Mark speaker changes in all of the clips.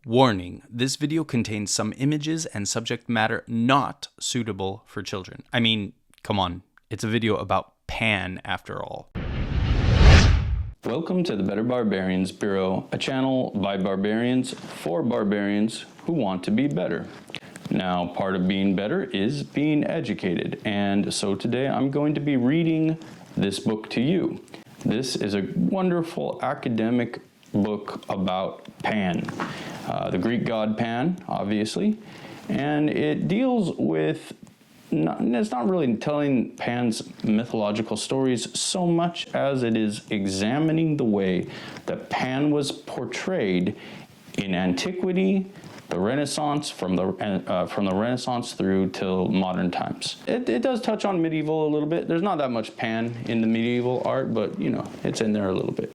Speaker 1: Warning, this video contains some images and subject matter not suitable for children. I mean, come on, it's a video about Pan after all. Welcome to the Better Barbarians Bureau, a channel by barbarians for barbarians who want to be better. Now, part of being better is being educated, and so today I'm going to be reading this book to you. This is a wonderful academic book about Pan, the Greek god Pan, obviously, and it deals with, it's not really telling Pan's mythological stories so much as it is examining the way that Pan was portrayed in antiquity, the Renaissance, from the Renaissance through till modern times. It does touch on medieval a little bit. There's not that much Pan in the medieval art, but you know, it's in there a little bit.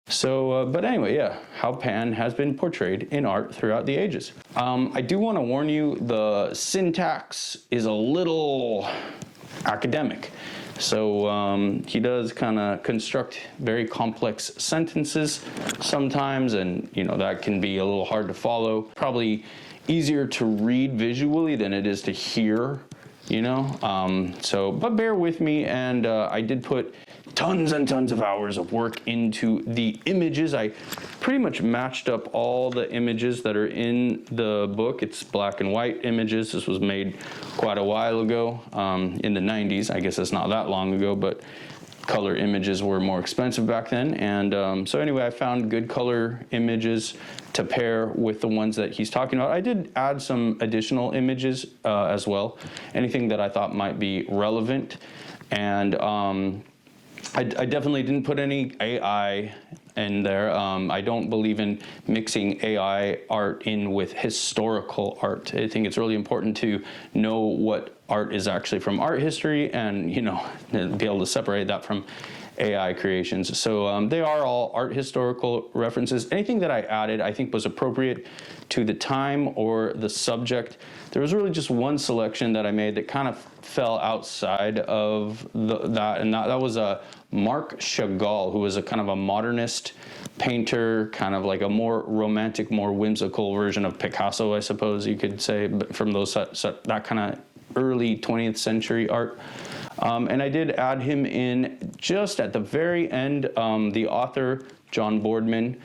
Speaker 1: So, but anyway, yeah, how Pan has been portrayed in art throughout the ages. I do want to warn you, the syntax is a little academic. So he does kind of construct very complex sentences sometimes, and you know, that can be a little hard to follow. Probably easier to read visually than it is to hear, you know. But bear with me, and I did put tons and tons of hours of work into the images. I pretty much matched up all the images that are in the book. It's black and white images. This was made quite a while ago, in the 90s. I guess it's not that long ago, but color images were more expensive back then. And so anyway, I found good color images to pair with the ones that he's talking about. I did add some additional images as well, anything that I thought might be relevant. And I definitely didn't put any AI in there. I don't believe in mixing AI art in with historical art. I think it's really important to know what art is actually from art history, and you know, be able to separate that from AI creations. So they are all art historical references. Anything that I added, I think, was appropriate to the time or the subject. There was really just one selection that I made that kind of fell outside of that, and that was a Marc Chagall, who was a kind of a modernist painter, kind of like a more romantic, more whimsical version of Picasso, I suppose you could say, but from that kind of early 20th century art. And I did add him in just at the very end. The author, John Boardman,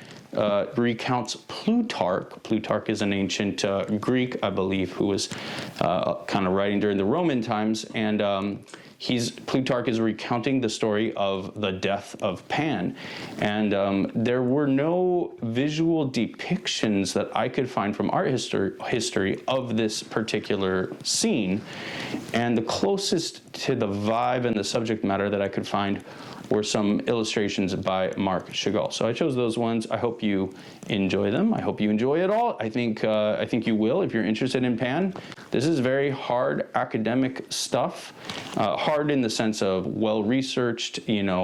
Speaker 1: recounts Plutarch. Plutarch is an ancient Greek, I believe, who was kind of writing during the Roman times, and Plutarch is recounting the story of the death of Pan, and there were no visual depictions that I could find from art history of this particular scene, and the closest to the vibe and the subject matter that I could find were some illustrations by Marc Chagall. So I chose those ones. I hope you enjoy them. I hope you enjoy it all. I think you will if you're interested in Pan. This is very hard academic stuff. Hard in the sense of well-researched. It's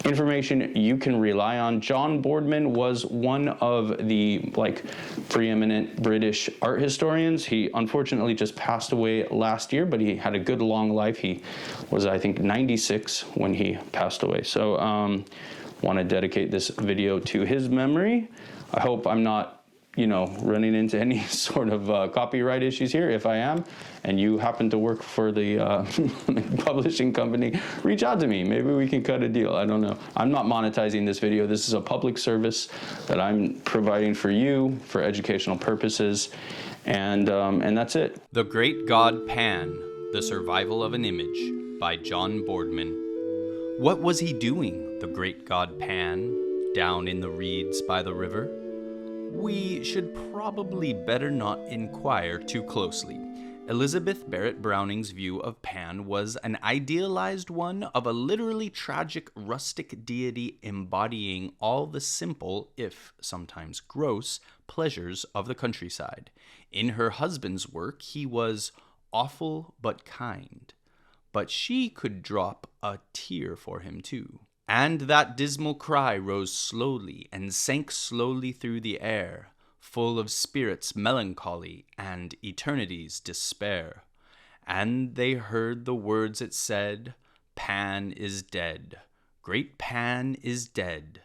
Speaker 1: information you can rely on. John Boardman was one of the preeminent British art historians. He unfortunately just passed away last year, but he had a good long life. He was, I think, 96 when he passed away. So want to dedicate this video to his memory. I hope I'm not running into any sort of copyright issues here. If I am, and you happen to work for the publishing company, reach out to me. Maybe we can cut a deal. I don't know. I'm not monetizing this video. This is a public service that I'm providing for you for educational purposes, and that's it. The Great God Pan, The Survival of an Image by John Boardman. What was he doing, the great god Pan, down in the reeds by the river? We should probably better not inquire too closely. Elizabeth Barrett Browning's view of Pan was an idealized one of a literally tragic rustic deity embodying all the simple, if sometimes gross, pleasures of the countryside. In her husband's work, he was awful but kind. But she could drop a tear for him too. And that dismal cry rose slowly and sank slowly through the air, full of spirit's melancholy and eternity's despair. And they heard the words it said, Pan is dead. Great Pan is dead.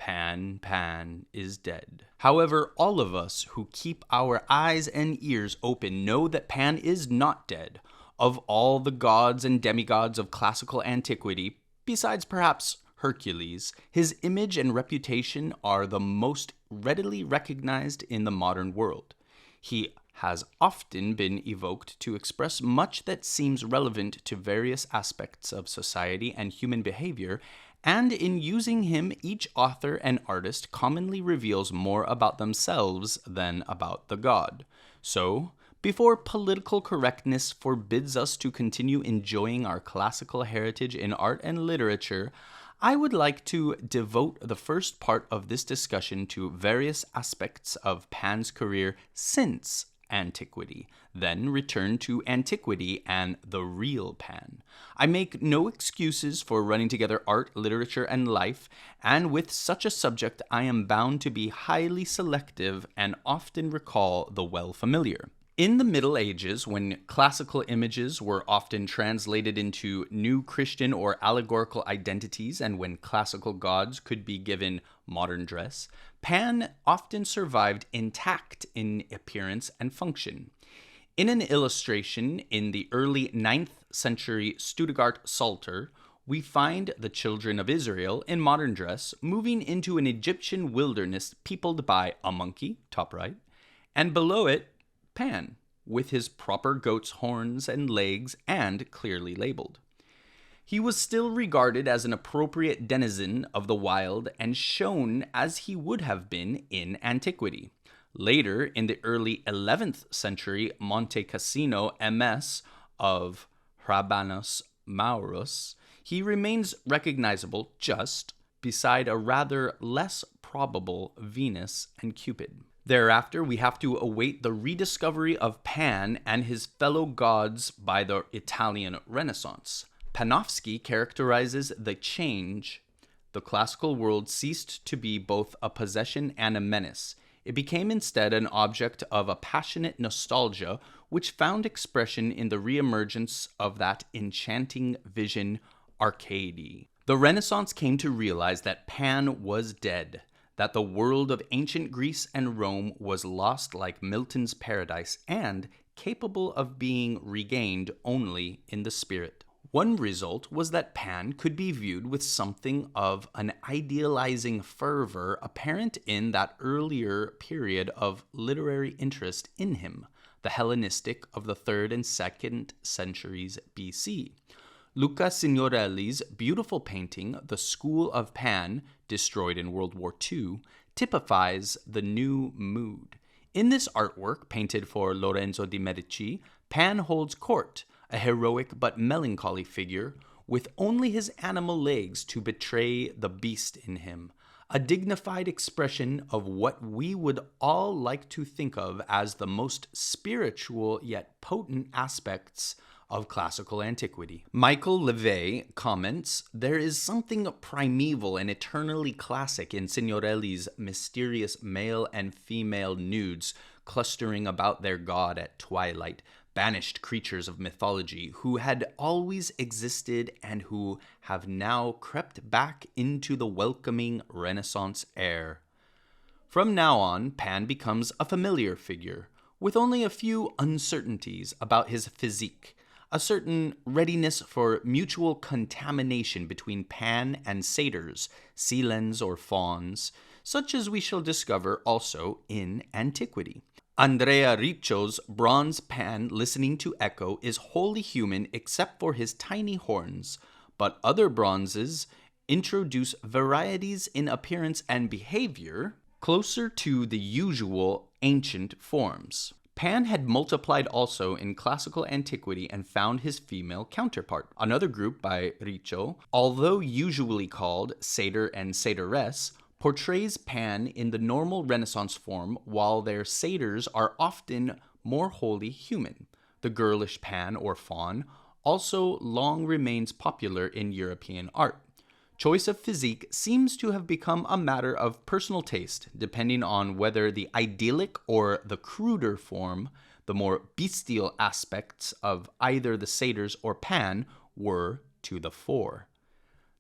Speaker 2: Pan, Pan is dead. However, all of us who keep our eyes and ears open know that Pan is not dead. Of all the gods and demigods of classical antiquity, besides perhaps Hercules, his image and reputation are the most readily recognized in the modern world. He has often been evoked to express much that seems relevant to various aspects of society and human behavior, and in using him, each author and artist commonly reveals more about themselves than about the god. So, before political correctness forbids us to continue enjoying our classical heritage in art and literature, I would like to devote the first part of this discussion to various aspects of Pan's career since antiquity, then return to antiquity and the real Pan. I make no excuses for running together art, literature, and life, and with such a subject I am bound to be highly selective and often recall the well-familiar. In the Middle Ages, when classical images were often translated into new Christian or allegorical identities, and when classical gods could be given modern dress, Pan often survived intact in appearance and function. In an illustration in the early 9th century Stuttgart Psalter, we find the children of Israel in modern dress moving into an Egyptian wilderness peopled by a monkey, top right, and below it, Pan, with his proper goat's horns and legs and clearly labeled. He was still regarded as an appropriate denizen of the wild and shown as he would have been in antiquity. Later, in the early 11th century Monte Cassino MS of Rabanus Maurus, he remains recognizable just beside a rather less probable Venus and Cupid. Thereafter, we have to await the rediscovery of Pan and his fellow gods by the Italian Renaissance. Panofsky characterizes the change. The classical world ceased to be both a possession and a menace. It became instead an object of a passionate nostalgia, which found expression in the reemergence of that enchanting vision, Arcady. The Renaissance came to realize that Pan was dead, that the world of ancient Greece and Rome was lost like Milton's paradise and capable of being regained only in the spirit. One result was that Pan could be viewed with something of an idealizing fervor apparent in that earlier period of literary interest in him, the Hellenistic of the 3rd and 2nd centuries BC. Luca Signorelli's beautiful painting, The School of Pan, destroyed in World War II, typifies the new mood. In this artwork, painted for Lorenzo di Medici, Pan holds court, a heroic but melancholy figure, with only his animal legs to betray the beast in him, a dignified expression of what we would all like to think of as the most spiritual yet potent aspects of classical antiquity. Michael Levey comments, "There is something primeval and eternally classic in Signorelli's mysterious male and female nudes clustering about their god at twilight, banished creatures of mythology who had always existed and who have now crept back into the welcoming Renaissance air." From now on, Pan becomes a familiar figure, with only a few uncertainties about his physique, a certain readiness for mutual contamination between Pan and satyrs, Silens or fauns, such as we shall discover also in antiquity. Andrea Riccio's bronze Pan listening to Echo is wholly human except for his tiny horns, but other bronzes introduce varieties in appearance and behavior closer to the usual ancient forms. Pan had multiplied also in classical antiquity and found his female counterpart. Another group by Riccio, although usually called satyr and satyress, portrays Pan in the normal Renaissance form, while their satyrs are often more wholly human. The girlish Pan or faun also long remains popular in European art. Choice of physique seems to have become a matter of personal taste, depending on whether the idyllic or the cruder form, the more bestial aspects of either the satyrs or Pan, were to the fore.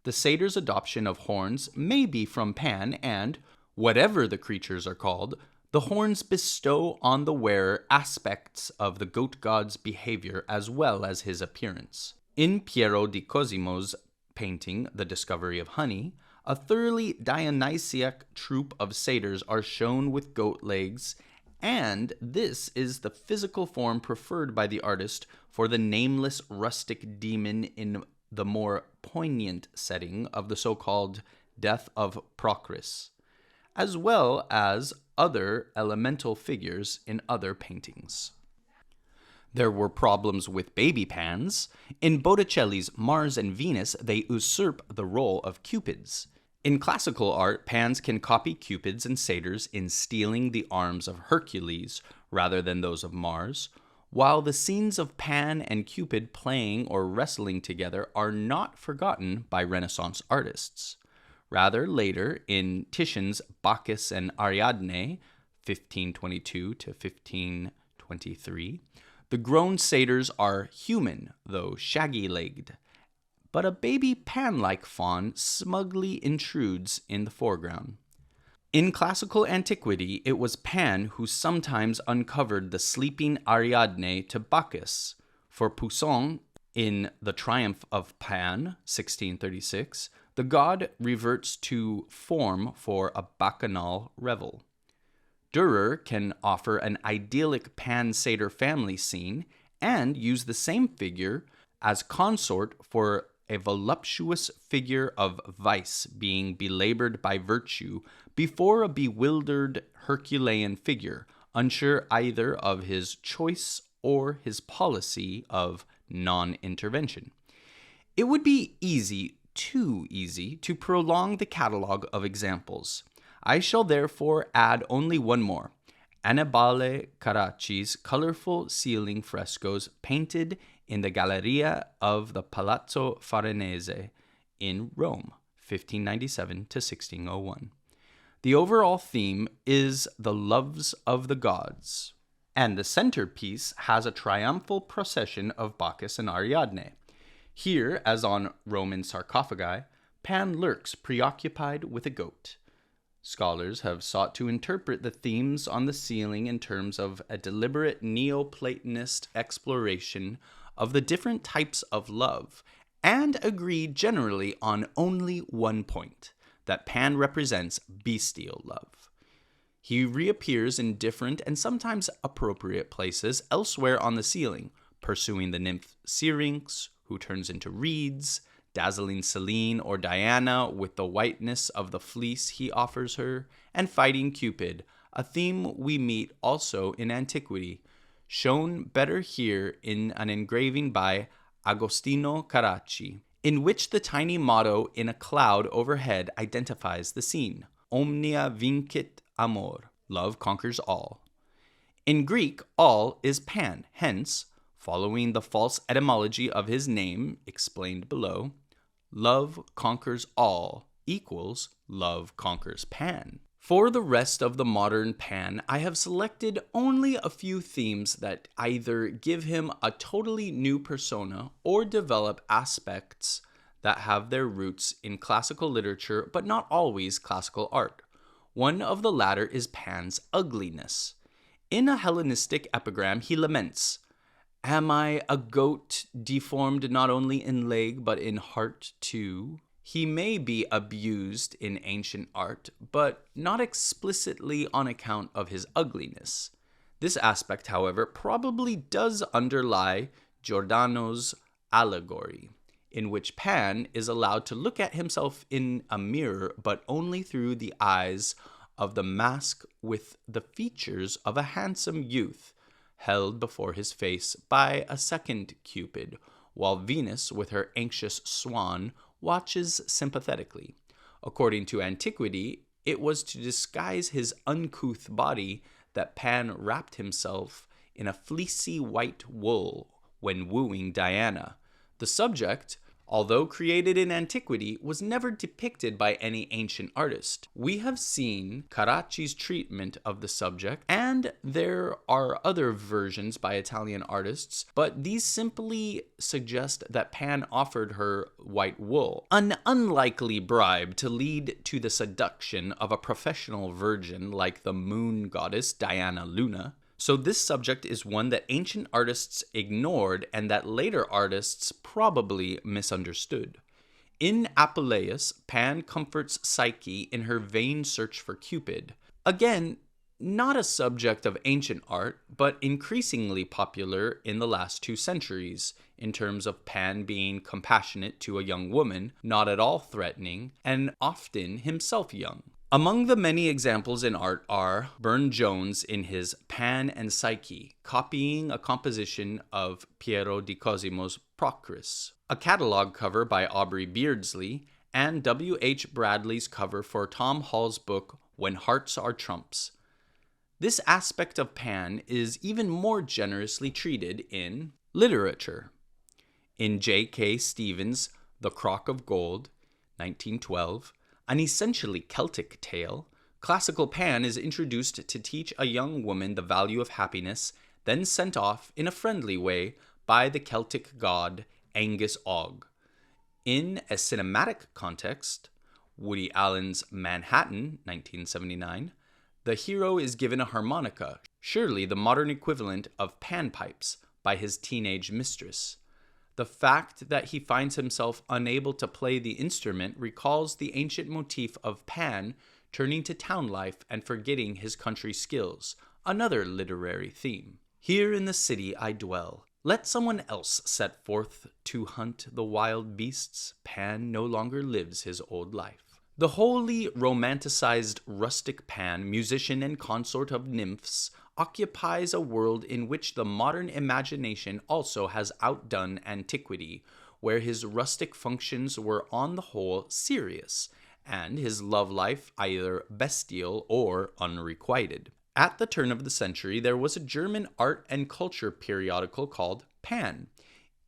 Speaker 2: The satyr's adoption of horns may be from Pan, and, whatever the creatures are called, the horns bestow on the wearer aspects of the goat god's behavior as well as his appearance. In Piero di Cosimo's painting, The Discovery of Honey, a thoroughly Dionysiac troupe of satyrs are shown with goat legs, and this is the physical form preferred by the artist for the nameless rustic demon in the more poignant setting of the so-called Death of Procris, as well as other elemental figures in other paintings. There were problems with baby pans. In Botticelli's Mars and Venus, they usurp the role of cupids. In classical art, pans can copy cupids and satyrs in stealing the arms of Hercules rather than those of Mars, while the scenes of Pan and Cupid playing or wrestling together are not forgotten by Renaissance artists. Rather later, in Titian's Bacchus and Ariadne, 1522 to 1523, the grown satyrs are human, though shaggy-legged, but a baby Pan-like faun smugly intrudes in the foreground. In classical antiquity, it was Pan who sometimes uncovered the sleeping Ariadne to Bacchus. For Poussin, in The Triumph of Pan, 1636, the god reverts to form for a bacchanal revel. Dürer can offer an idyllic Pan-satyr family scene and use the same figure as consort for a voluptuous figure of vice being belabored by virtue before a bewildered Herculean figure, unsure either of his choice or his policy of non-intervention. It would be too easy, to prolong the catalogue of examples. I shall therefore add only one more. Annibale Carracci's colorful ceiling frescoes painted in the Galleria of the Palazzo Farnese in Rome, 1597 to 1601. The overall theme is the loves of the gods, and the centerpiece has a triumphal procession of Bacchus and Ariadne. Here, as on Roman sarcophagi, Pan lurks preoccupied with a goat. Scholars have sought to interpret the themes on the ceiling in terms of a deliberate Neoplatonist exploration of the different types of love, and agree generally on only one point, that Pan represents bestial love. He reappears in different and sometimes appropriate places elsewhere on the ceiling, pursuing the nymph Syrinx, who turns into reeds, dazzling Selene or Diana with the whiteness of the fleece he offers her, and fighting Cupid, a theme we meet also in antiquity, shown better here in an engraving by Agostino Carracci, in which the tiny motto in a cloud overhead identifies the scene: Omnia vincit amor, love conquers all. In Greek, all is Pan, hence, following the false etymology of his name explained below, love conquers all equals love conquers Pan. For the rest of the modern Pan, I have selected only a few themes that either give him a totally new persona or develop aspects that have their roots in classical literature but not always classical art. One of the latter is Pan's ugliness. In a Hellenistic epigram, he laments, "Am I a goat deformed not only in leg but in heart too?" He may be abused in ancient art, but not explicitly on account of his ugliness. This aspect, however, probably does underlie Giordano's allegory, in which Pan is allowed to look at himself in a mirror, but only through the eyes of the mask with the features of a handsome youth, held before his face by a second Cupid, while Venus, with her anxious swan, watches sympathetically. According to antiquity, it was to disguise his uncouth body that Pan wrapped himself in a fleecy white wool when wooing Diana. The subject although created in antiquity, was never depicted by any ancient artist. We have seen Carracci's treatment of the subject, and there are other versions by Italian artists, but these simply suggest that Pan offered her white wool, an unlikely bribe to lead to the seduction of a professional virgin like the moon goddess Diana Luna. So this subject is one that ancient artists ignored and that later artists probably misunderstood. In Apuleius, Pan comforts Psyche in her vain search for Cupid. Again, not a subject of ancient art, but increasingly popular in the last 2 centuries, in terms of Pan being compassionate to a young woman, not at all threatening, and often himself young. Among the many examples in art are Burne-Jones in his Pan and Psyche, copying a composition of Piero di Cosimo's Procris, a catalog cover by Aubrey Beardsley, and W. H. Bradley's cover for Tom Hall's book When Hearts Are Trumps. This aspect of Pan is even more generously treated in literature. In J.K. Stevens' The Crock of Gold, 1912, an essentially Celtic tale, classical Pan is introduced to teach a young woman the value of happiness, then sent off in a friendly way by the Celtic god Angus Og. In a cinematic context, Woody Allen's Manhattan, 1979, the hero is given a harmonica, surely the modern equivalent of panpipes, by his teenage mistress. The fact that he finds himself unable to play the instrument recalls the ancient motif of Pan turning to town life and forgetting his country skills, another literary theme. Here in the city I dwell. Let someone else set forth to hunt the wild beasts. Pan no longer lives his old life. The wholly romanticized rustic Pan, musician and consort of nymphs, occupies a world in which the modern imagination also has outdone antiquity, where his rustic functions were on the whole serious, and his love life either bestial or unrequited. At the turn of the century, there was a German art and culture periodical called Pan.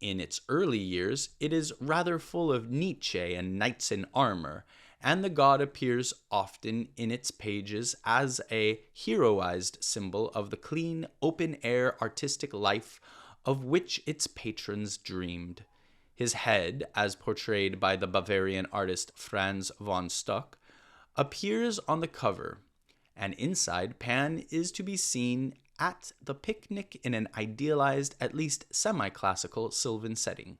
Speaker 2: In its early years, it is rather full of Nietzsche and knights in armor, and the god appears often in its pages as a heroized symbol of the clean, open-air artistic life of which its patrons dreamed. His head, as portrayed by the Bavarian artist Franz von Stuck, appears on the cover, and inside Pan is to be seen at the picnic in an idealized, at least semi-classical Sylvan setting.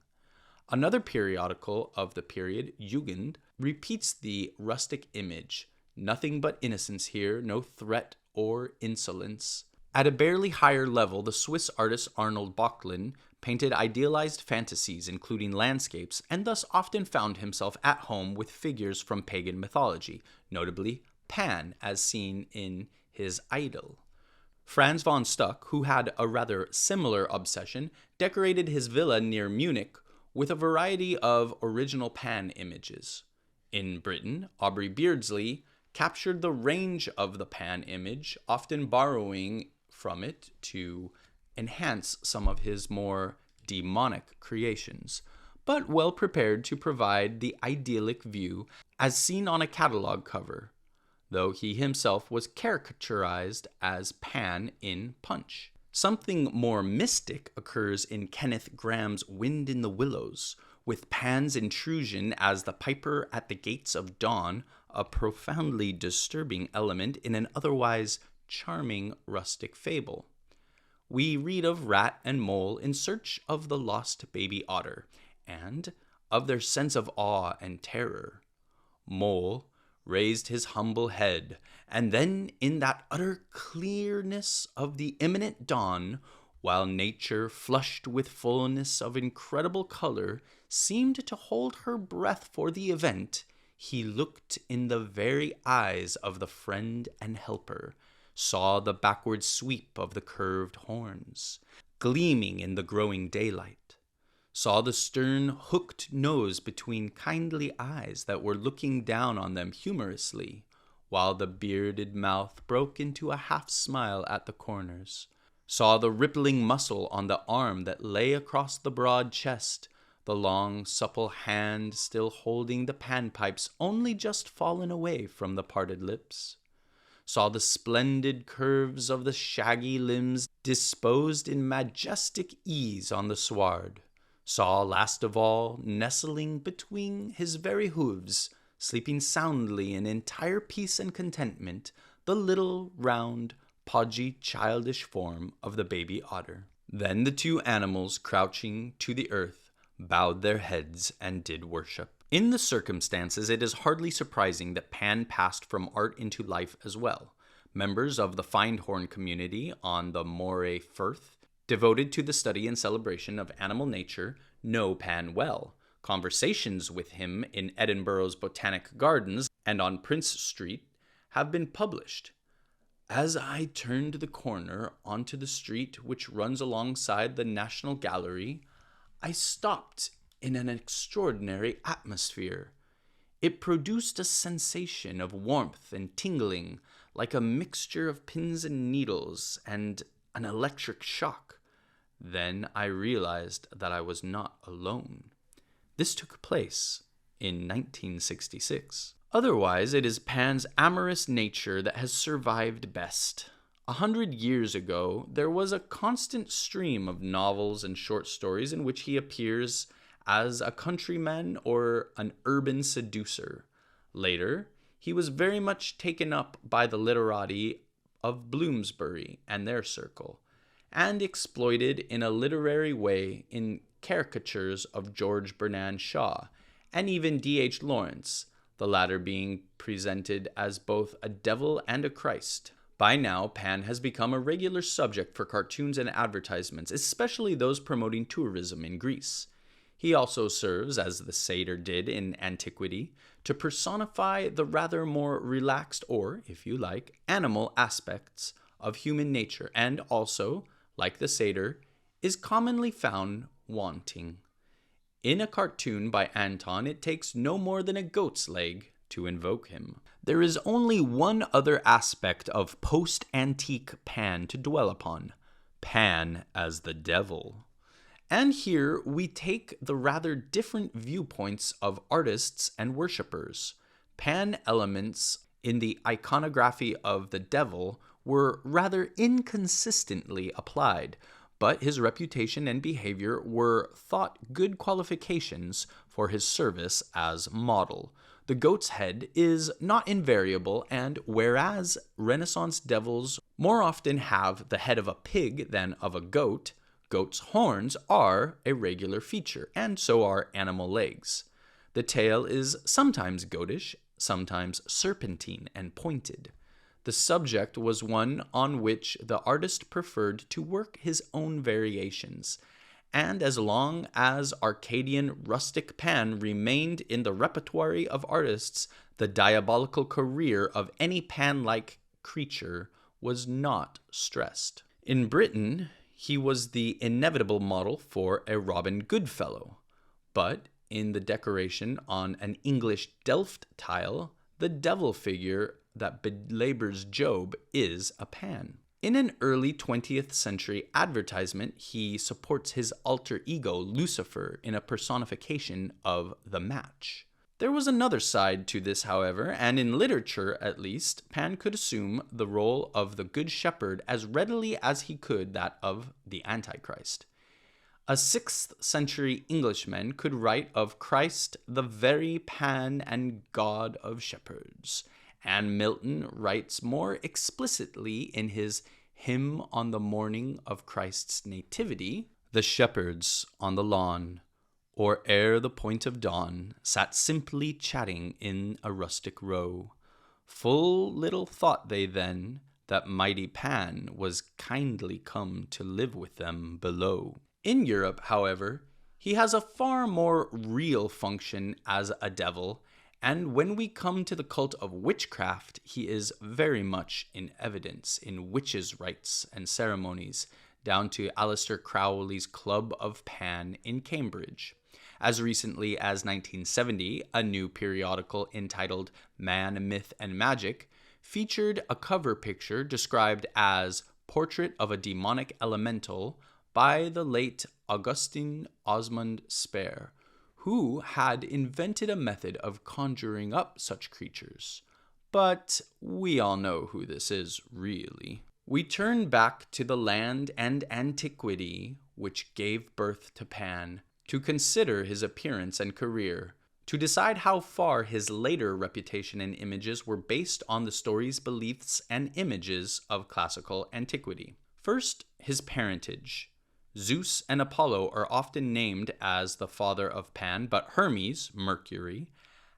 Speaker 2: Another periodical of the period, Jugend, repeats the rustic image. Nothing but innocence here, no threat or insolence. At a barely higher level, the Swiss artist Arnold Böcklin painted idealized fantasies, including landscapes, and thus often found himself at home with figures from pagan mythology, notably Pan, as seen in his Idol. Franz von Stuck, who had a rather similar obsession, decorated his villa near Munich with a variety of original Pan images. In Britain, Aubrey Beardsley captured the range of the Pan image, often borrowing from it to enhance some of his more demonic creations, but well prepared to provide the idyllic view as seen on a catalog cover, though he himself was caricaturized as Pan in Punch. Something more mystic occurs in Kenneth Graham's Wind in the Willows, with Pan's intrusion as the piper at the gates of dawn, a profoundly disturbing element in an otherwise charming rustic fable. We read of rat and mole in search of the lost baby otter, and of their sense of awe and terror. Mole raised his humble head, and then in that utter clearness of the imminent dawn, while nature, flushed with fullness of incredible color, seemed to hold her breath for the event, he looked in the very eyes of the friend and helper, saw the backward sweep of the curved horns, gleaming in the growing daylight, saw the stern, hooked nose between kindly eyes that were looking down on them humorously, while the bearded mouth broke into a half-smile at the corners, saw the rippling muscle on the arm that lay across the broad chest, the long, supple hand still holding the panpipes only just fallen away from the parted lips. Saw the splendid curves of the shaggy limbs disposed in majestic ease on the sward. Saw, last of all, nestling between his very hooves, sleeping soundly in entire peace and contentment, the little, round, podgy, childish form of the baby otter. Then the two animals, crouching to the earth, bowed their heads and did worship. In the circumstances, it is hardly surprising that Pan passed from art into life as well. Members of the Findhorn community on the Moray Firth, devoted to the study and celebration of animal nature, know Pan well. Conversations with him in Edinburgh's Botanic Gardens and on Prince Street have been published. As I turned the corner onto the street which runs alongside the National Gallery, I stopped in an extraordinary atmosphere. It produced a sensation of warmth and tingling, like a mixture of pins and needles and an electric shock. Then I realized that I was not alone. This took place in 1966. Otherwise, it is Pan's amorous nature that has survived best. 100 years ago, there was a constant stream of novels and short stories in which he appears as a countryman or an urban seducer. Later, he was very much taken up by the literati of Bloomsbury and their circle, and exploited in a literary way in caricatures of George Bernard Shaw and even D.H. Lawrence, the latter being presented as both a devil and a Christ. By now, Pan has become a regular subject for cartoons and advertisements, especially those promoting tourism in Greece. He also serves, as the satyr did in antiquity, to personify the rather more relaxed or, if you like, animal aspects of human nature, and also, like the satyr, is commonly found wanting. In a cartoon by Anton, it takes no more than a goat's leg to invoke him. There is only one other aspect of post-antique Pan to dwell upon: Pan as the devil. And here we take the rather different viewpoints of artists and worshippers. Pan elements in the iconography of the devil were rather inconsistently applied, but his reputation and behavior were thought good qualifications for his service as model. The goat's head is not invariable, and whereas Renaissance devils more often have the head of a pig than of a goat, goat's horns are a regular feature, and so are animal legs. The tail is sometimes goatish, sometimes serpentine and pointed. The subject was one on which the artist preferred to work his own variations, and as long as Arcadian rustic Pan remained in the repertoire of artists, the diabolical career of any Pan-like creature was not stressed. In Britain, he was the inevitable model for a Robin Goodfellow, but in the decoration on an English Delft tile, the devil figure that belabors Job is a Pan. In an early 20th century advertisement, he supports his alter ego Lucifer in a personification of the match. There was another side to this, however, and in literature at least, Pan could assume the role of the Good Shepherd as readily as he could that of the Antichrist. A 6th century Englishman could write of Christ the very Pan and God of shepherds, and Milton writes more explicitly in his Hymn on the Morning of Christ's Nativity: "The shepherds on the lawn, or ere the point of dawn, sat simply chatting in a rustic row. Full little thought they then that mighty Pan was kindly come to live with them below." In Europe, however, he has a far more real function as a devil, and when we come to the cult of witchcraft, he is very much in evidence in witches' rites and ceremonies, down to Aleister Crowley's Club of Pan in Cambridge. As recently as 1970, a new periodical entitled Man, Myth, and Magic featured a cover picture described as Portrait of a Demonic Elemental by the late Augustine Osmond Spare, who had invented a method of conjuring up such creatures. But we all know who this is, really. We turn back to the land and antiquity which gave birth to Pan, to consider his appearance and career, to decide how far his later reputation and images were based on the stories, beliefs, and images of classical antiquity. First, his parentage. Zeus and Apollo are often named as the father of Pan, but Hermes, Mercury,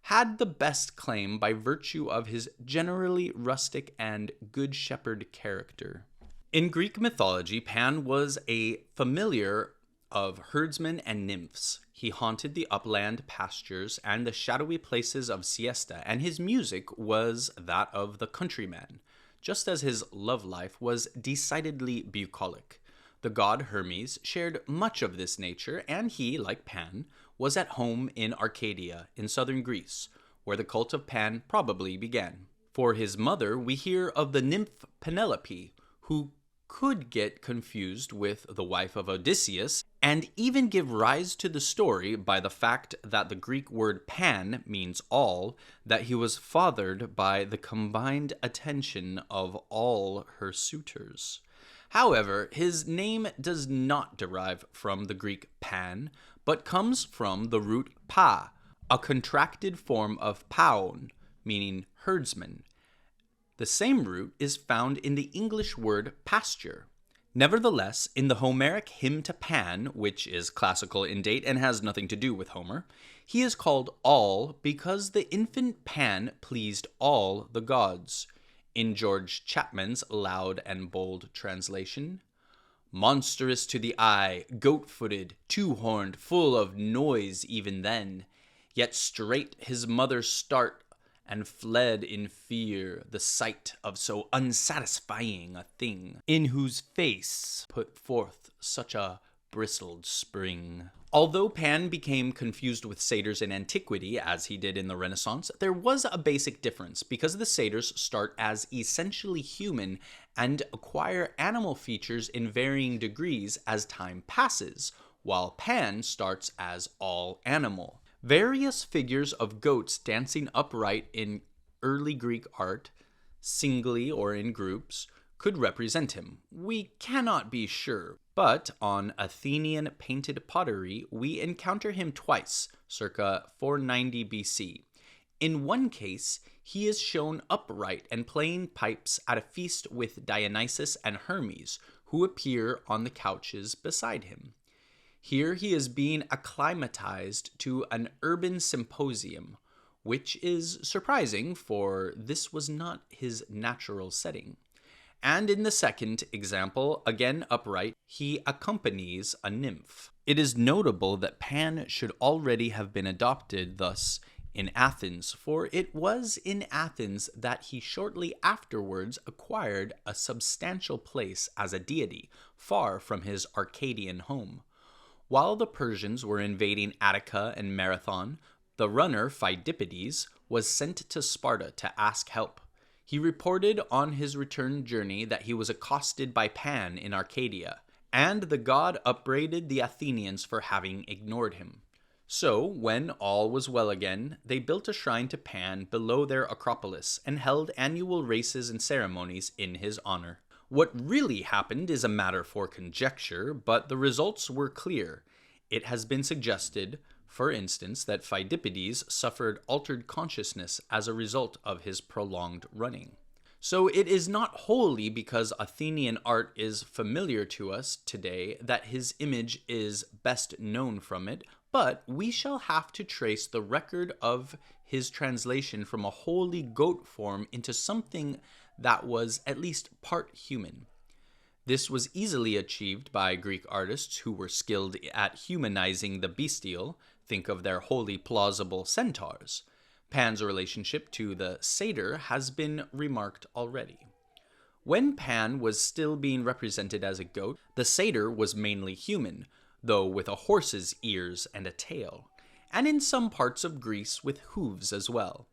Speaker 2: had the best claim by virtue of his generally rustic and good shepherd character. In Greek mythology, Pan was a familiar of herdsmen and nymphs. He haunted the upland pastures and the shadowy places of siesta, and his music was that of the countryman, just as his love life was decidedly bucolic. The god Hermes shared much of this nature, and he, like Pan, was at home in Arcadia, in southern Greece, where the cult of Pan probably began. For his mother, we hear of the nymph Penelope, who could get confused with the wife of Odysseus, and even give rise to the story by the fact that the Greek word pan means all, that he was fathered by the combined attention of all her suitors. However, his name does not derive from the Greek pan, but comes from the root pa, a contracted form of paon, meaning herdsman. The same root is found in the English word pasture. Nevertheless, in the Homeric hymn to Pan, which is classical in date and has nothing to do with Homer, he is called all because the infant Pan pleased all the gods. In George Chapman's loud and bold translation, monstrous to the eye, goat-footed, two-horned, full of noise even then, yet straight his mother start and fled in fear the sight of so unsatisfying a thing, in whose face put forth such a bristled spring. Although Pan became confused with satyrs in antiquity, as he did in the Renaissance, there was a basic difference, because the satyrs start as essentially human and acquire animal features in varying degrees as time passes, while Pan starts as all animal. Various figures of goats dancing upright in early Greek art, singly or in groups, could represent him. We cannot be sure, but on Athenian painted pottery, we encounter him twice, circa 490 BC. In one case, he is shown upright and playing pipes at a feast with Dionysus and Hermes, who appear on the couches beside him. Here he is being acclimatized to an urban symposium, which is surprising, for this was not his natural setting. And in the second example, again upright, he accompanies a nymph. It is notable that Pan should already have been adopted thus in Athens, for it was in Athens that he shortly afterwards acquired a substantial place as a deity, far from his Arcadian home. While the Persians were invading Attica and Marathon, the runner Phidippides was sent to Sparta to ask help. He reported on his return journey that he was accosted by Pan in Arcadia, and the god upbraided the Athenians for having ignored him. So, when all was well again, they built a shrine to Pan below their Acropolis and held annual races and ceremonies in his honor. What really happened is a matter for conjecture, but the results were clear. It has been suggested, for instance, that Phidippides suffered altered consciousness as a result of his prolonged running. So it is not wholly because Athenian art is familiar to us today that his image is best known from it, but we shall have to trace the record of his translation from a wholly goat form into something that was at least part human. This was easily achieved by Greek artists who were skilled at humanizing the bestial. Think of their wholly plausible centaurs. Pan's relationship to the satyr has been remarked already. When Pan was still being represented as a goat, the satyr was mainly human, though with a horse's ears and a tail, and in some parts of Greece with hooves as well.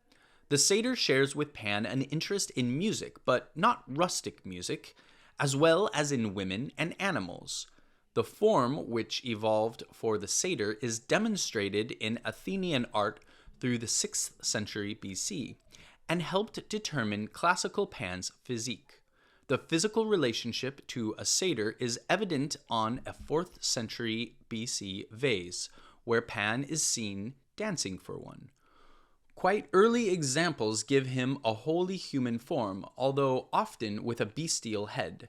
Speaker 2: The satyr shares with Pan an interest in music, but not rustic music, as well as in women and animals. The form which evolved for the satyr is demonstrated in Athenian art through the 6th century BC and helped determine classical Pan's physique. The physical relationship to a satyr is evident on a 4th century BC vase, where Pan is seen dancing for one. Quite early examples give him a wholly human form, although often with a bestial head.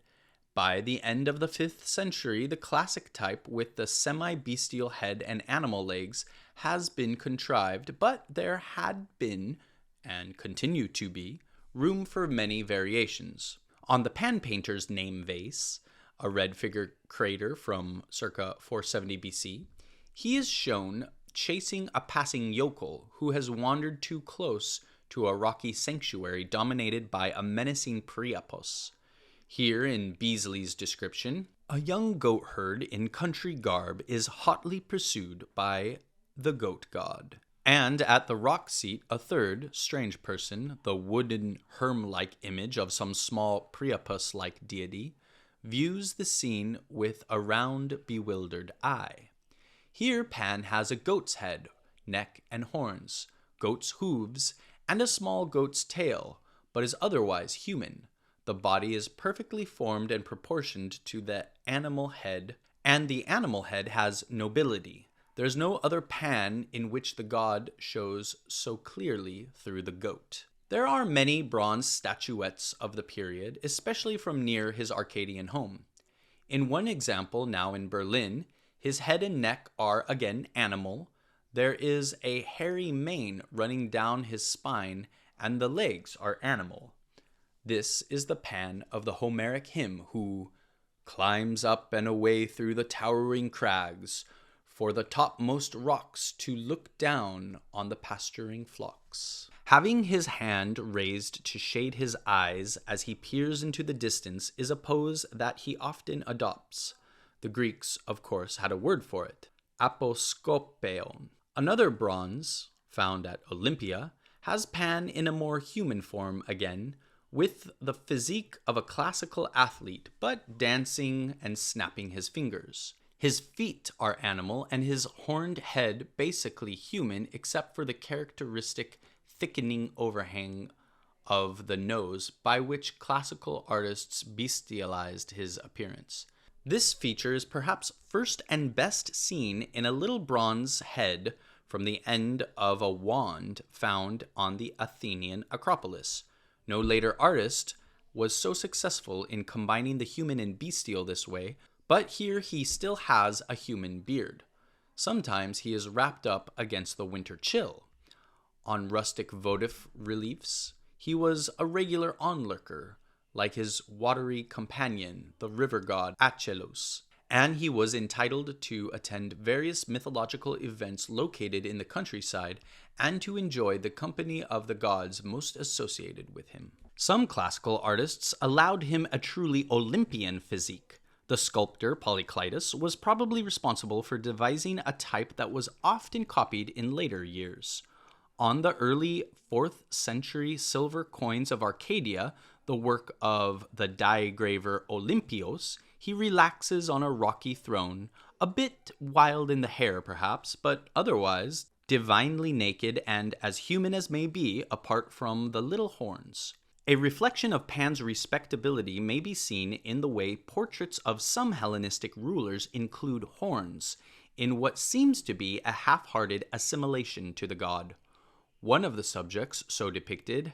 Speaker 2: By the end of the 5th century, the classic type with the semi-bestial head and animal legs has been contrived, but there had been, and continue to be, room for many variations. On the Pan painter's name vase, a red figure crater from circa 470 BC, he is shown chasing a passing yokel who has wandered too close to a rocky sanctuary dominated by a menacing Priapos. Here in Beasley's description, a young goat herd in country garb is hotly pursued by the goat god. And at the rock seat, a third, strange person, the wooden herm-like image of some small Priapus-like deity, views the scene with a round, bewildered eye. Here Pan has a goat's head, neck and horns, goat's hooves, and a small goat's tail, but is otherwise human. The body is perfectly formed and proportioned to the animal head, and the animal head has nobility. There is no other Pan in which the god shows so clearly through the goat. There are many bronze statuettes of the period, especially from near his Arcadian home. In one example now in Berlin, his head and neck are again animal. There is a hairy mane running down his spine, and the legs are animal. This is the Pan of the Homeric hymn who climbs up and away through the towering crags, for the topmost rocks to look down on the pasturing flocks. Having his hand raised to shade his eyes as he peers into the distance is a pose that he often adopts. The Greeks, of course, had a word for it, aposkopeon. Another bronze, found at Olympia, has Pan in a more human form again, with the physique of a classical athlete, but dancing and snapping his fingers. His feet are animal and his horned head basically human, except for the characteristic thickening overhang of the nose by which classical artists bestialized his appearance. This feature is perhaps first and best seen in a little bronze head from the end of a wand found on the Athenian Acropolis. No later artist was so successful in combining the human and bestial this way, but here he still has a human beard. Sometimes he is wrapped up against the winter chill. On rustic votive reliefs, he was a regular onlooker, like his watery companion, the river god Achelous, and he was entitled to attend various mythological events located in the countryside and to enjoy the company of the gods most associated with him. Some classical artists allowed him a truly Olympian physique. The sculptor Polyclitus was probably responsible for devising a type that was often copied in later years. On the early 4th century silver coins of Arcadia, the work of the die-graver Olympios, he relaxes on a rocky throne, a bit wild in the hair perhaps, but otherwise divinely naked and as human as may be apart from the little horns. A reflection of Pan's respectability may be seen in the way portraits of some Hellenistic rulers include horns, in what seems to be a half-hearted assimilation to the god. One of the subjects so depicted,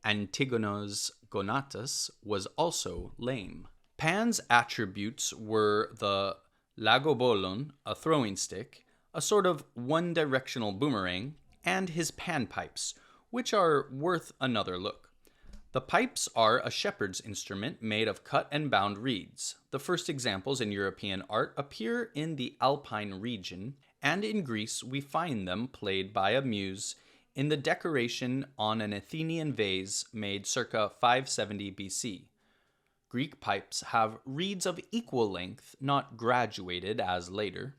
Speaker 2: Antigonos Gonatas, was also lame. Pan's attributes were the lagobolon, a throwing stick, a sort of one-directional boomerang, and his panpipes, which are worth another look. The pipes are a shepherd's instrument made of cut and bound reeds. The first examples in European art appear in the Alpine region, and in Greece we find them played by a muse in the decoration on an Athenian vase made circa 570 BC. Greek pipes have reeds of equal length, not graduated as later.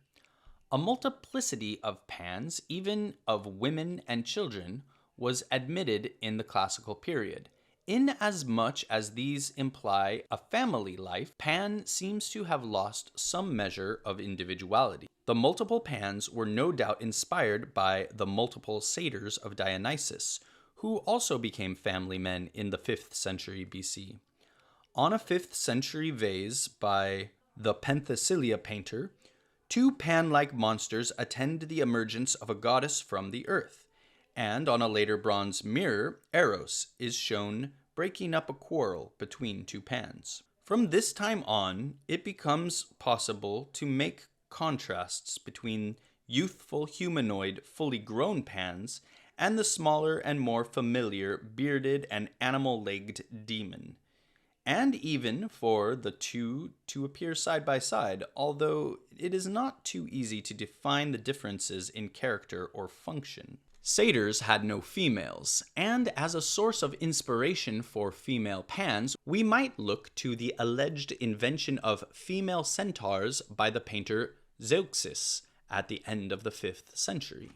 Speaker 2: A multiplicity of pans, even of women and children, was admitted in the classical period. Inasmuch as these imply a family life, Pan seems to have lost some measure of individuality. The multiple Pans were no doubt inspired by the multiple satyrs of Dionysus, who also became family men in the 5th century BC. On a 5th century vase by the Penthesilea painter, 2 Pan-like monsters attend the emergence of a goddess from the earth. And on a later bronze mirror, Eros is shown breaking up a quarrel between 2 Pans. From this time on, it becomes possible to make contrasts between youthful humanoid fully grown Pans and the smaller and more familiar bearded and animal-legged demon. And even for the two to appear side by side, although it is not too easy to define the differences in character or function. Satyrs had no females, and as a source of inspiration for female Pans, we might look to the alleged invention of female centaurs by the painter Zeuxis at the end of the 5th century.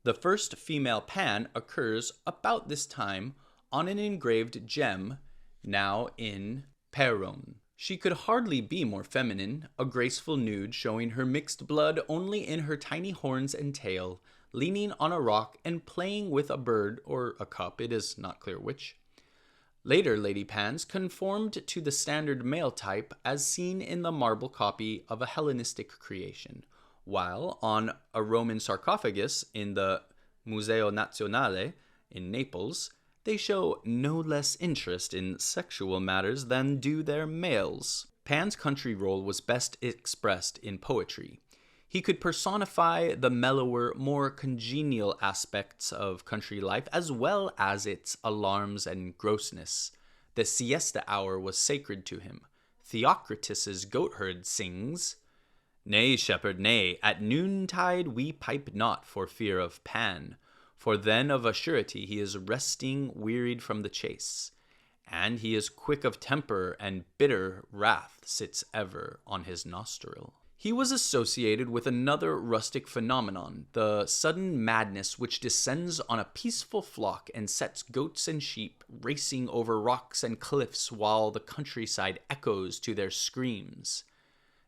Speaker 2: The first female Pan occurs about this time on an engraved gem, now in Péronne. She could hardly be more feminine, a graceful nude showing her mixed blood only in her tiny horns and tail, leaning on a rock and playing with a bird or a cup, it is not clear which. Later Lady Pans conformed to the standard male type as seen in the marble copy of a Hellenistic creation, while on a Roman sarcophagus in the Museo Nazionale in Naples, they show no less interest in sexual matters than do their males. Pan's country role was best expressed in poetry. He could personify the mellower, more congenial aspects of country life as well as its alarms and grossness. The siesta hour was sacred to him. Theocritus's goatherd sings, "Nay, shepherd, nay, at noontide we pipe not for fear of Pan, for then of a surety he is resting wearied from the chase. And he is quick of temper, and bitter wrath sits ever on his nostril." He was associated with another rustic phenomenon, the sudden madness which descends on a peaceful flock and sets goats and sheep racing over rocks and cliffs while the countryside echoes to their screams.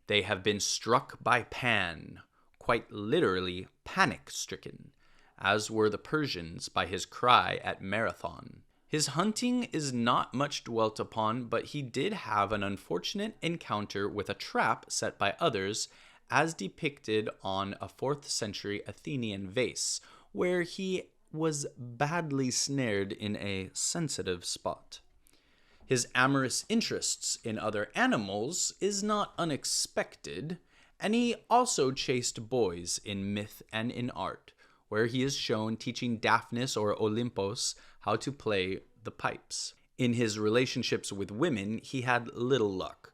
Speaker 2: They have been struck by Pan, quite literally panic-stricken, as were the Persians by his cry at Marathon. His hunting is not much dwelt upon, but he did have an unfortunate encounter with a trap set by others, as depicted on a 4th century Athenian vase, where he was badly snared in a sensitive spot. His amorous interests in other animals is not unexpected, and he also chased boys in myth and in art, where he is shown teaching Daphnis or Olympos how to play the pipes. In his relationships with women, he had little luck.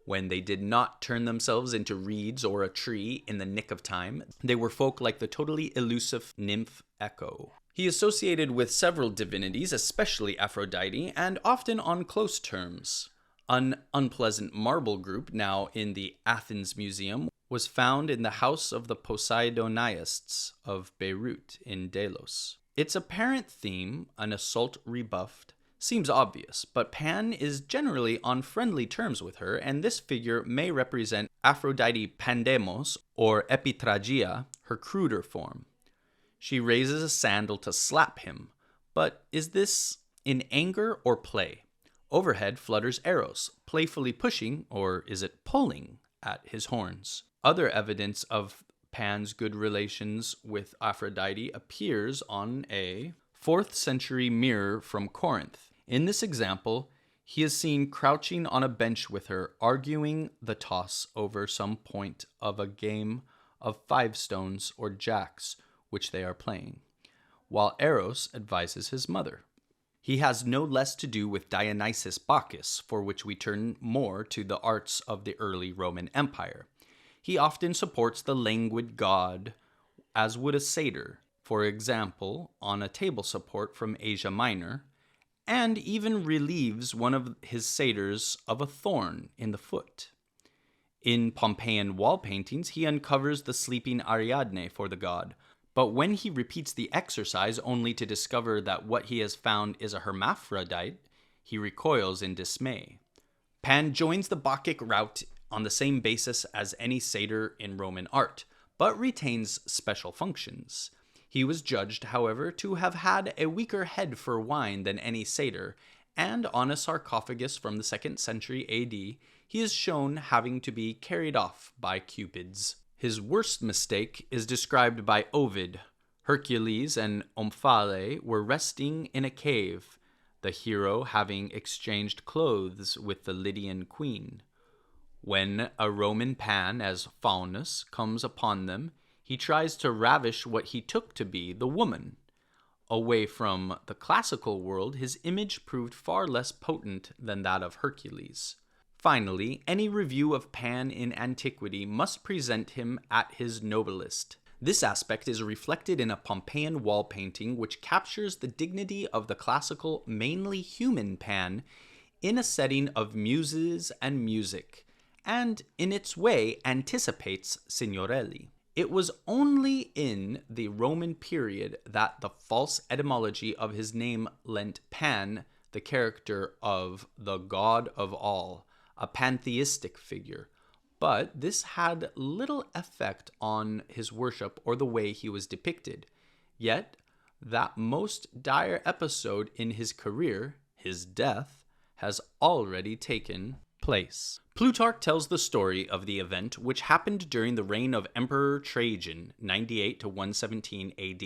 Speaker 2: When they did not turn themselves into reeds or a tree in the nick of time, they were folk like the totally elusive nymph Echo. He associated with several divinities, especially Aphrodite, and often on close terms. An unpleasant marble group, now in the Athens Museum, was found in the house of the Poseidonists of Beirut in Delos. Its apparent theme, an assault rebuffed, seems obvious, but Pan is generally on friendly terms with her, and this figure may represent Aphrodite Pandemos, or Epitragia, her cruder form. She raises a sandal to slap him, but is this in anger or play? Overhead flutters Eros, playfully pushing, or is it pulling, at his horns. Other evidence of Pan's good relations with Aphrodite appears on a 4th century mirror from Corinth. In this example, he is seen crouching on a bench with her, arguing the toss over some point of a game of 5 stones or jacks which they are playing, while Eros advises his mother. He has no less to do with Dionysus Bacchus, for which we turn more to the arts of the early Roman Empire. He often supports the languid god, as would a satyr, for example, on a table support from Asia Minor, and even relieves one of his satyrs of a thorn in the foot. In Pompeian wall paintings, he uncovers the sleeping Ariadne for the god, but when he repeats the exercise only to discover that what he has found is a hermaphrodite, he recoils in dismay. Pan joins the Bacchic rout on the same basis as any satyr in Roman art, but retains special functions. He was judged, however, to have had a weaker head for wine than any satyr, and on a sarcophagus from the 2nd century AD, he is shown having to be carried off by Cupids. His worst mistake is described by Ovid. Hercules and Omphale were resting in a cave, the hero having exchanged clothes with the Lydian queen. When a Roman Pan, as Faunus, comes upon them, he tries to ravish what he took to be the woman. Away from the classical world, his image proved far less potent than that of Hercules. Finally, any review of Pan in antiquity must present him at his noblest. This aspect is reflected in a Pompeian wall painting which captures the dignity of the classical, mainly human Pan in a setting of muses and music, and in its way anticipates Signorelli. It was only in the Roman period that the false etymology of his name lent Pan the character of the god of all, a pantheistic figure, but this had little effect on his worship or the way he was depicted. Yet, that most dire episode in his career, his death, has already taken place. Plutarch tells the story of the event which happened during the reign of Emperor Trajan, 98 to 117 AD.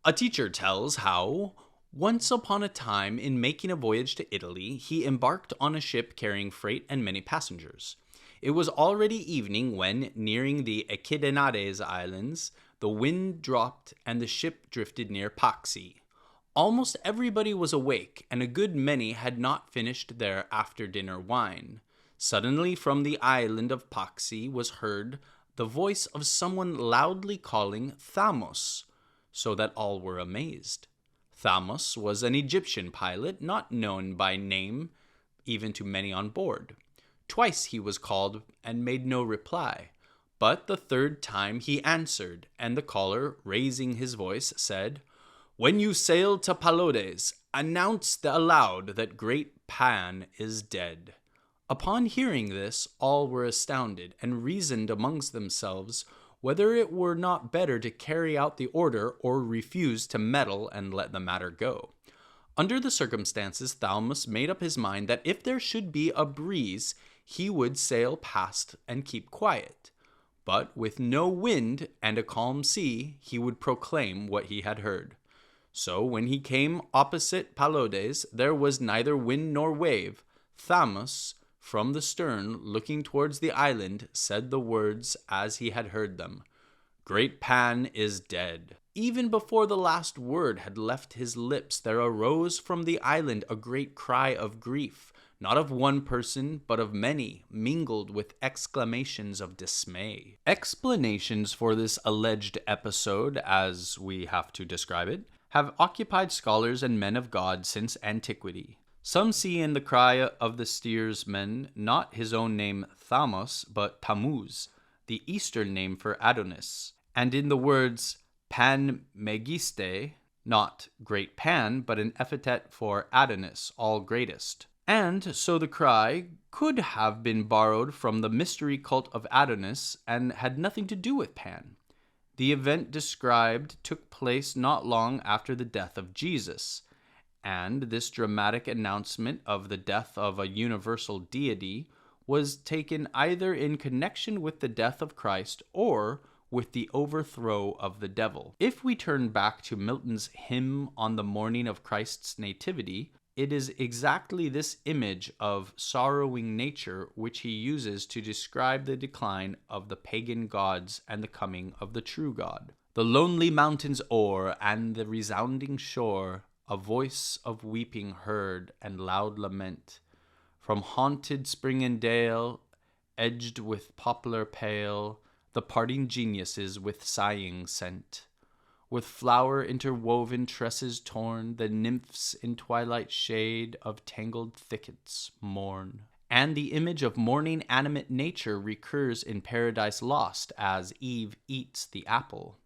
Speaker 2: A teacher tells how, once upon a time, in making a voyage to Italy, he embarked on a ship carrying freight and many passengers. It was already evening when, nearing the Echidnades Islands, the wind dropped and the ship drifted near Paxi. Almost everybody was awake, and a good many had not finished their after-dinner wine. Suddenly, from the island of Paxi was heard the voice of someone loudly calling Thamos, so that all were amazed. Thamos was an Egyptian pilot, not known by name even to many on board. Twice he was called and made no reply, but the third time he answered, and the caller, raising his voice, said, "When you sail to Palodes, announce aloud that great Pan is dead." Upon hearing this, all were astounded, and reasoned amongst themselves whether it were not better to carry out the order or refuse to meddle and let the matter go. Under the circumstances, Thaumas made up his mind that if there should be a breeze, he would sail past and keep quiet. But with no wind and a calm sea, he would proclaim what he had heard. So when he came opposite Palodes, there was neither wind nor wave. Thaumas, from the stern, looking towards the island, said the words as he had heard them, "Great Pan is dead." Even before the last word had left his lips, there arose from the island a great cry of grief, not of one person, but of many, mingled with exclamations of dismay. Explanations for this alleged episode, as we have to describe it, have occupied scholars and men of God since antiquity. Some see in the cry of the steersman not his own name Thamos, but Tammuz, the Eastern name for Adonis, and in the words Pan Megiste, not Great Pan, but an epithet for Adonis, all greatest. And so the cry could have been borrowed from the mystery cult of Adonis and had nothing to do with Pan. The event described took place not long after the death of Jesus, and this dramatic announcement of the death of a universal deity was taken either in connection with the death of Christ or with the overthrow of the devil. If we turn back to Milton's hymn on the morning of Christ's nativity, it is exactly this image of sorrowing nature which he uses to describe the decline of the pagan gods and the coming of the true God. The lonely mountains o'er and the resounding shore, a voice of weeping heard and loud lament. From haunted spring and dale, edged with poplar pale, the parting geniuses with sighing sent. With flower interwoven tresses torn, the nymphs in twilight shade of tangled thickets mourn. And the image of mourning animate nature recurs in Paradise Lost as Eve eats the apple.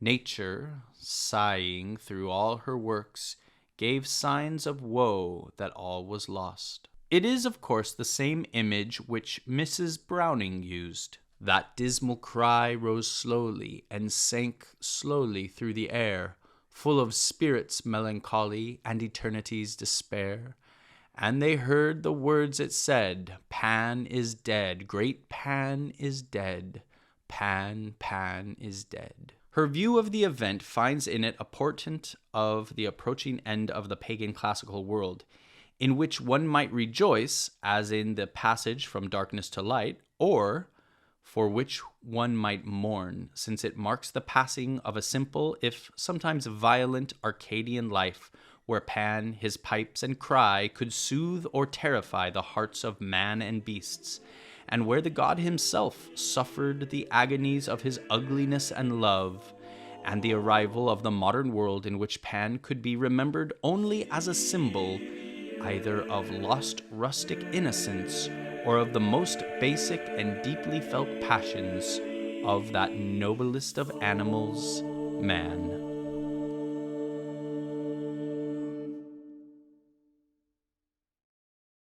Speaker 2: Nature, sighing through all her works, gave signs of woe that all was lost. It is, of course, the same image which Mrs. Browning used. That dismal cry rose slowly and sank slowly through the air, full of spirit's melancholy and eternity's despair. And they heard the words it said, Pan is dead, great Pan is dead, Pan, Pan is dead. Her view of the event finds in it a portent of the approaching end of the pagan classical world, in which one might rejoice, as in the passage from darkness to light, or for which one might mourn, since it marks the passing of a simple, if sometimes violent, Arcadian life, where Pan, his pipes and cry, could soothe or terrify the hearts of man and beasts, and where the god himself suffered the agonies of his ugliness and love, and the arrival of the modern world in which Pan could be remembered only as a symbol either of lost rustic innocence or of the most basic and deeply felt passions of that noblest of animals, man.